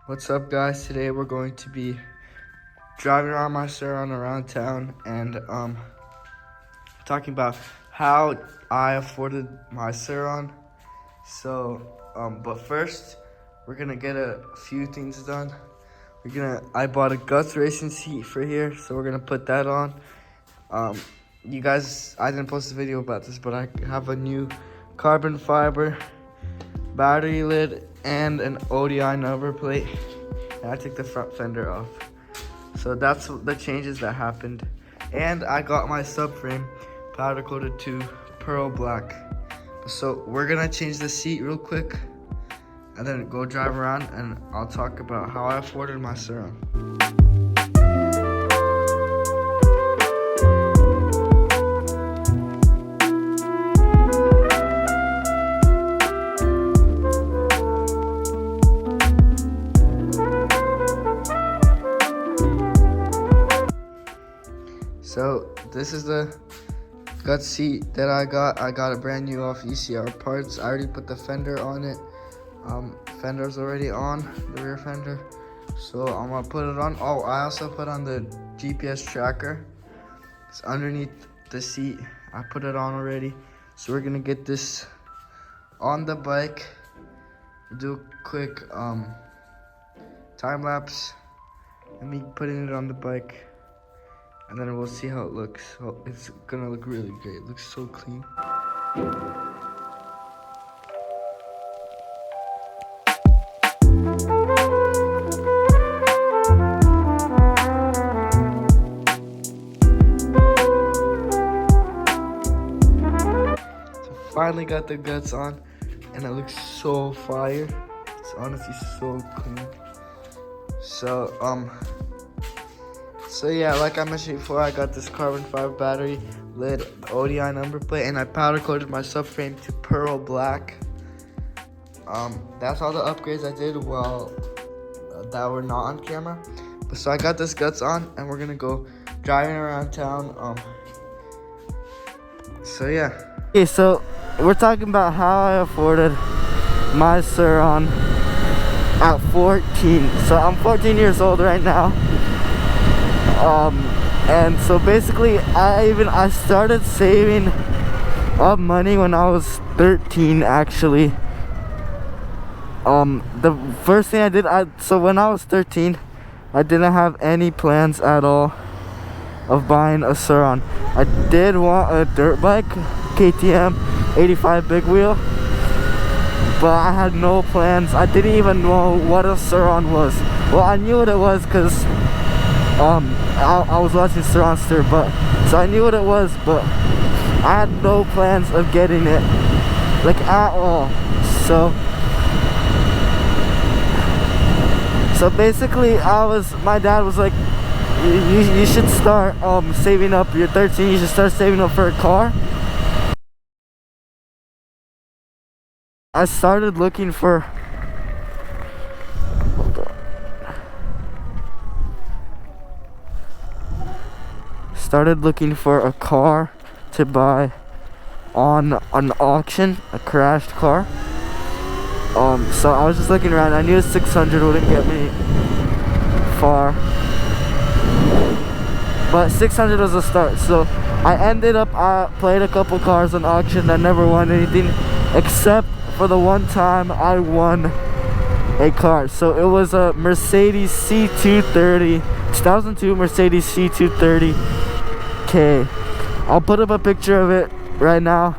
What's up, guys? Today we're going to be driving around my SURRON around town and talking about how I afforded my SURRON. But first we're gonna get a few things done. I bought a Guts racing seat for here, so we're gonna put that on. You guys, I didn't post a video about this, but I have a new carbon fiber battery lid and an ODI number plate, and I took the front fender off. So that's the changes that happened. And I got my subframe powder coated to pearl black. So we're gonna change the seat real quick and then go drive around, and I'll talk about how I afforded my SURRON. So this is the Guts seat that I got. I got it brand new off ECR parts. I already put the fender on it. Fender's already on, the rear fender. So I'm gonna put it on. Oh, I also put on the GPS tracker. It's underneath the seat. I put it on already. So we're gonna get this on the bike. Do a quick time lapse and me putting it on the bike. And then we'll see how it looks. Oh, it's gonna look really great. It looks so clean. So finally got the Guts on, and it looks so fire. It's honestly so clean. So yeah, like I mentioned before, I got this carbon fiber battery lid, the ODI number plate, and I powder coated my subframe to pearl black. That's all the upgrades I did while that were not on camera. So I got this Guts on, and we're gonna go driving around town. So yeah. Okay, so we're talking about how I afforded my SURRON at 14. So I'm 14 years old right now. And so basically I started saving up money when I was 13 actually. The first thing I did, so when I was 13, I didn't have any plans at all of buying a SURRON. I did want a dirt bike, KTM 85 big wheel, but I had no plans. I didn't even know what a SURRON was. Well, I knew what it was because I was watching SURRONster, so I knew what it was, but I had no plans of getting it, like, at all. So basically my dad was like, you should start saving up. You're 13, you should start saving up for a car. I started looking for a car to buy on an auction, a crashed car. So I was just looking around. I knew 600 wouldn't get me far, but 600 was a start. So I played a couple cars on auction. I never won anything, except for the one time I won a car. So it was a Mercedes C230, 2002 Mercedes C230. Okay, I'll put up a picture of it right now.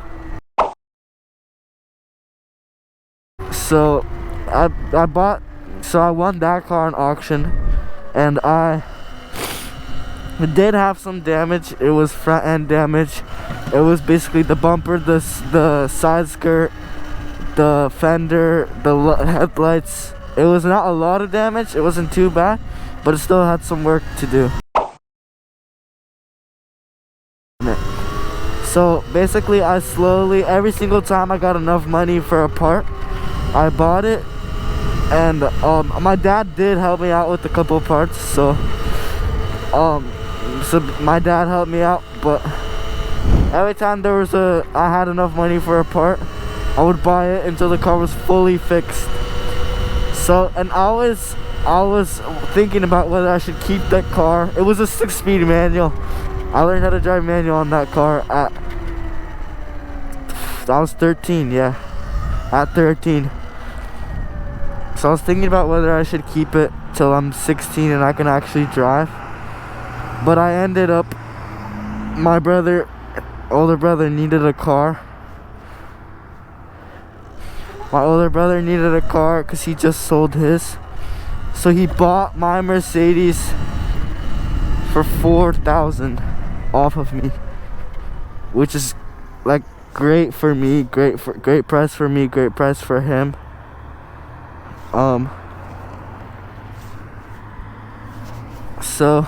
So I won that car on auction, and it did have some damage. It was front end damage. It was basically the bumper, the side skirt, the fender, the headlights. It was not a lot of damage. It wasn't too bad, but it still had some work to do. So basically every single time I got enough money for a part, I bought it. And my dad did help me out with a couple parts, so my dad helped me out. But every time I had enough money for a part, I would buy it until the car was fully fixed. So, and I I was thinking about whether I should keep that car. It was a 6-speed manual. I learned how to drive manual on that car at I was 13, yeah, at 13. So I was thinking about whether I should keep it till I'm 16 and I can actually drive. But I ended up, my older brother needed a car. My older brother needed a car because he just sold his. So he bought my Mercedes for $4,000 off of me, which is like great for me, great price for me, great price for him. So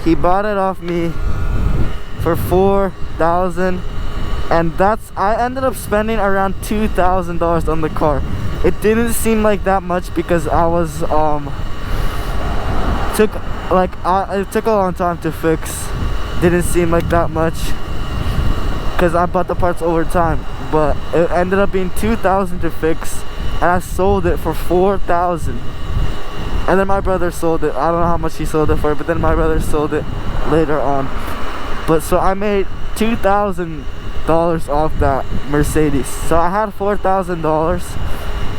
he bought it off me for $4,000, and I ended up spending around $2,000 on the car. It didn't seem like that much because I was it took a long time to fix. Didn't seem like that much because I bought the parts over time, but it ended up being $2,000 to fix, and I sold it for $4,000. And then my brother sold it. I don't know how much he sold it for, but then my brother sold it later on. But so I made $2,000 off that Mercedes. So I had $4,000.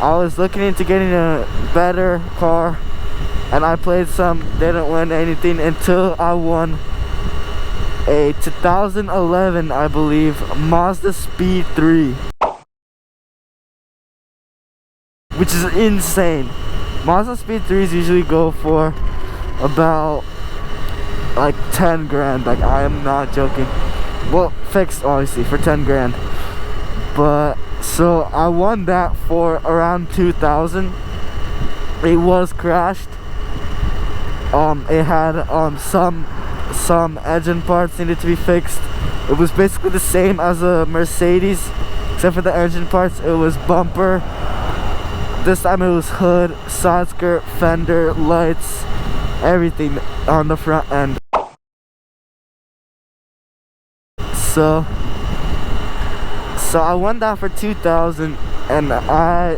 I was looking into getting a better car, and I played some, didn't win anything until I won a 2011, I believe, Mazda Speed 3, which is insane. Mazda Speed 3s usually go for about like 10 grand. Like, I am not joking. Well, fixed obviously for 10 grand. But so I won that for around 2,000. It was crashed. It had some engine parts needed to be fixed. It was basically the same as a Mercedes, except for the engine parts. It was bumper. This time it was hood, side skirt, fender, lights, everything on the front end. So I won that for 2,000, and I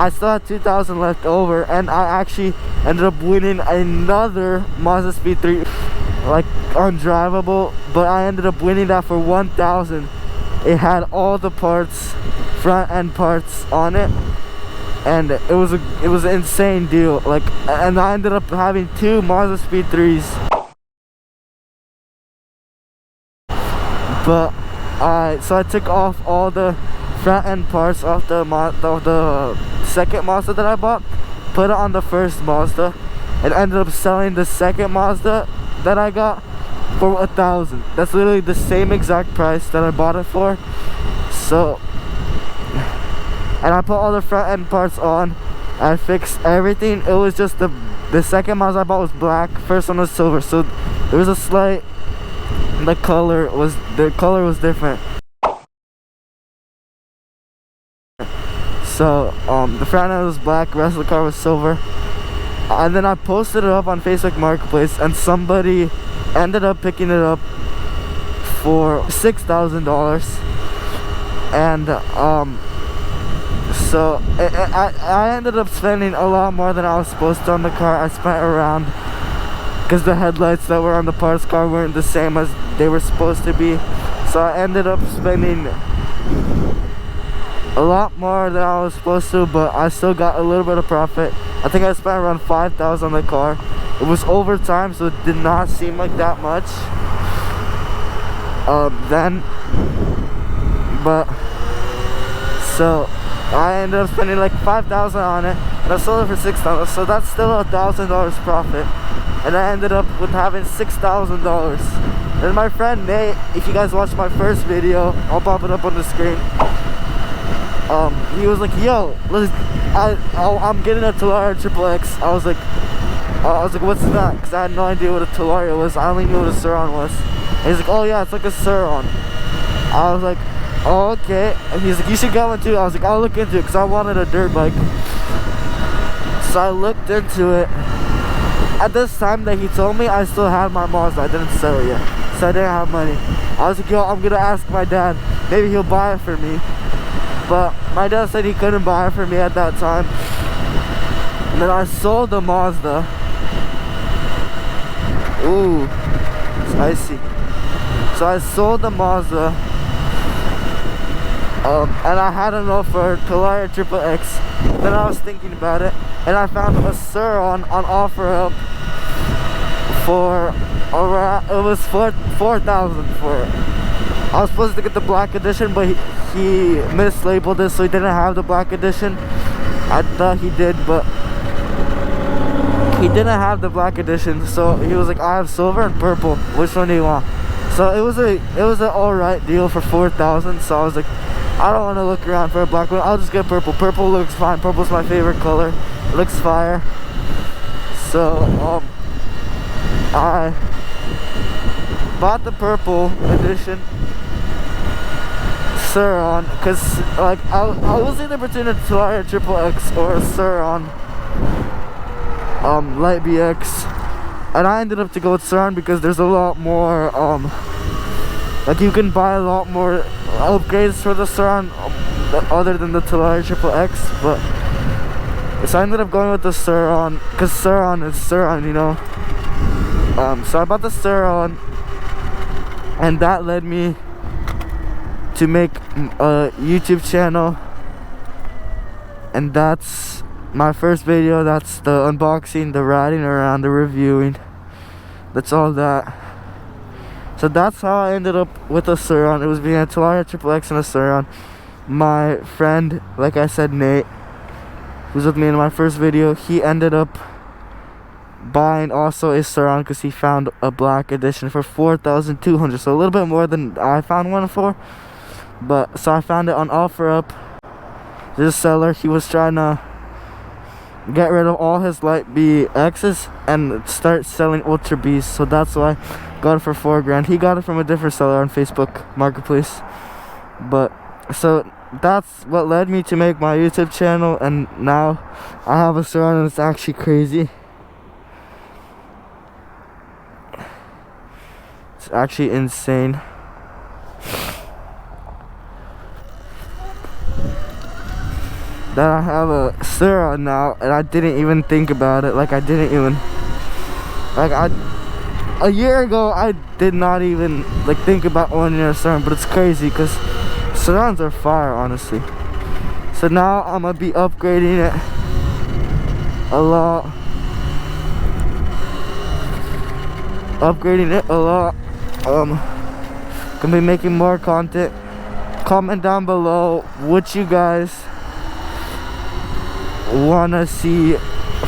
still had 2,000 left over, and I actually ended up winning another Mazda Speed 3, like undrivable, but I ended up winning that for 1,000. It had all the parts, front end parts on it, and it was an insane deal. Like, and I ended up having 2 Mazda Speed 3s. But so I took off all the front end parts off the second Mazda that I bought, put it on the first Mazda, and ended up selling the second Mazda that I got for 1,000. That's literally the same exact price that I bought it for. So, and I put all the front end parts on. I fixed everything. It was just the second Mazda I bought was black, first one was silver, so there was a slight, the color was different. So the front end was black, the rest of the car was silver. And then I posted it up on Facebook Marketplace, and somebody ended up picking it up for $6,000. And so I ended up spending a lot more than I was supposed to on the car. I spent around, because the headlights that were on the parts car weren't the same as they were supposed to be, so I ended up spending a lot more than I was supposed to, but I still got a little bit of profit. I think I spent around $5,000 on the car. It was overtime, so it did not seem like that much then, but so I ended up spending like $5,000 on it, and I sold it for $6,000, so that's still $1,000 profit, and I ended up with having $6,000. Then my friend Nate, if you guys watched my first video, I'll pop it up on the screen. He was like, "Yo, I'm getting a Telaria XXX." I was like, "What's that?" Because I had no idea what a Telaria was. I only knew what a SURRON was. And he's like, "Oh yeah, it's like a SURRON." I was like, "Oh, okay." And he's like, "You should get one too." I was like, "I'll look into it," because I wanted a dirt bike. So I looked into it. At this time that he told me, I still had my Mazda. I didn't sell it yet, so I didn't have money. I was like, "Yo, I'm gonna ask my dad. Maybe he'll buy it for me." but my dad said he couldn't buy it for me at that time. And then I sold the Mazda. Ooh, spicy. So I sold the Mazda, and I had enough for Talaria Triple X. Then I was thinking about it, and I found a SURRON on OfferUp for around, it was 4,000 for it. I was supposed to get the black edition, but he mislabeled it, so he didn't have the black edition. I thought he did, but he didn't have the black edition. So he was like, I have silver and purple, which one do you want? So it was an alright deal for 4,000. So I was like, I don't want to look around for a black one, I'll just get purple. Purple looks fine. Purple's my favorite color. It looks fire. So I bought the purple edition SURRON, because like I was either between a Talaria Triple X or a SURRON Light BX, and I ended up to go with SURRON because there's a lot more like you can buy a lot more upgrades for the SURRON other than the Talaria Triple X. But so I ended up going with the SURRON because SURRON is SURRON, you know. So I bought the SURRON, and that led me to make a YouTube channel, and that's my first video. That's the unboxing, the riding around, the reviewing. That's all that. So that's how I ended up with a SURRON. It was being a Talaria Triple X and a SURRON. My friend, like I said, Nate, who's with me in my first video, he ended up buying also a SURRON because he found a black edition for 4,200, so a little bit more than I found one for. But so I found it on OfferUp. This seller, he was trying to get rid of all his Light BXs and start selling Ultra Bs, so that's why I got it for $4,000. He got it from a different seller on Facebook Marketplace. But so that's what led me to make my YouTube channel, and now I have a SURRON, and it's actually crazy. It's actually insane. That I have a SURRON now, and I didn't even think about it. Like, I didn't even, like, a year ago I did not even like think about owning a SURRON. But it's crazy because SURRONs are fire, honestly. So now I'm gonna be upgrading it a lot. Gonna be making more content. Comment down below what you guys wanna see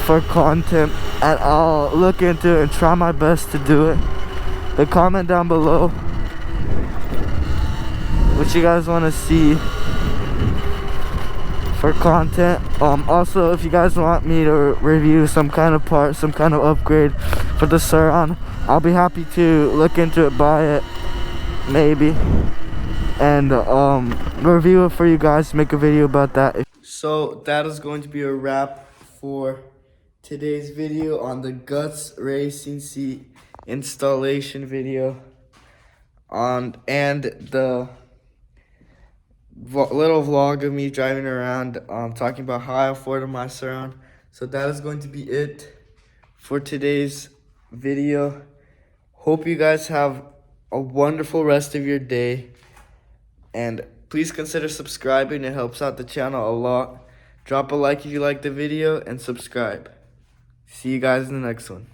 for content, and I'll look into it and try my best to do it. But comment down below what you guys wanna see for content. Also, if you guys want me to review some kind of part, some kind of upgrade for the SURRON, I'll be happy to look into it, buy it maybe, and review it for you guys, make a video about that. So that is going to be a wrap for today's video on the Guts Racing Seat installation video, and the little vlog of me driving around, talking about how I afforded my SURRON. So that is going to be it for today's video. Hope you guys have a wonderful rest of your day, and please consider subscribing. It helps out the channel a lot. Drop a like if you like the video, and subscribe. See you guys in the next one.